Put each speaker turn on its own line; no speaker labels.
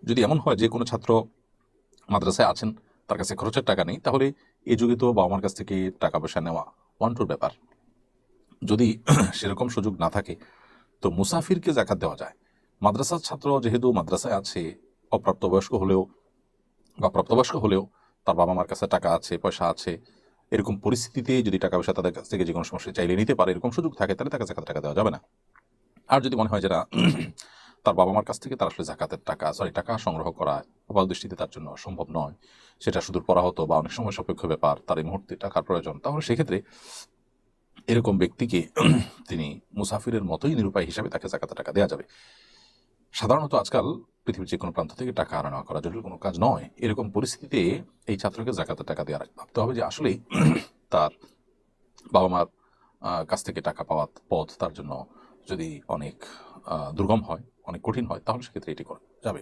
যদি এমন হয় যে কোনো ছাত্র মাদ্রাসায় আছেন, তার কাছে খরচের টাকা নেই, তাহলে এই যুগে তো বাবা মার কাছ থেকে টাকা পয়সা নেওয়া ওয়ান টুর ব্যাপার। যদি সেরকম সুযোগ না থাকে তো মুসাফিরকে জাকাত দেওয়া যায়। মাদ্রাসার ছাত্র যেহেতু মাদ্রাসায় আছে, অপ্রাপ্তবয়স্ক হলেও বা প্রাপ্তবয়স্ক হলেও তার বাবা মার কাছে টাকা আছে, পয়সা আছে, এরকম পরিস্থিতিতে যদি টাকা পয়সা তাদের কাছ থেকে যে কোনো সমস্যা চাইলে নিতে পারে, এরকম সুযোগ থাকে, তাহলে তাকে জাকাতের টাকা দেওয়া যাবে না। আর যদি মনে হয় যে না, তার বাবা মার কাছ থেকে তার আসলে জাকাতের টাকা সংগ্রহ করা আপাত দৃষ্টিতে তার জন্য সম্ভব নয়, সেটা সুদূর পরাহত বা অনেক সময় সাপেক্ষ ব্যাপার, তার এই মুহূর্তে টাকার প্রয়োজন, তাহলে সেক্ষেত্রে এরকম ব্যক্তিকে তিনি মুসাফিরের মতোই নিরুপায় হিসাবে তাকে জাকাতের টাকা দেওয়া যাবে। সাধারণত আজকাল পৃথিবীর যে কোনো প্রান্ত থেকে টাকা আনা নেওয়া করা জরুরি কোনো কাজ নয়। এরকম পরিস্থিতিতে এই ছাত্রকে জাকাতের টাকা দেওয়ার আগে ভাবতে হবে যে আসলেই তার বাবা মার কাছ থেকে টাকা পাওয়ার পথ তার জন্য যদি অনেক দুর্গম হয়, অনেক কঠিন হয়, তাহলে সেক্ষেত্রে এটি করা যাবে।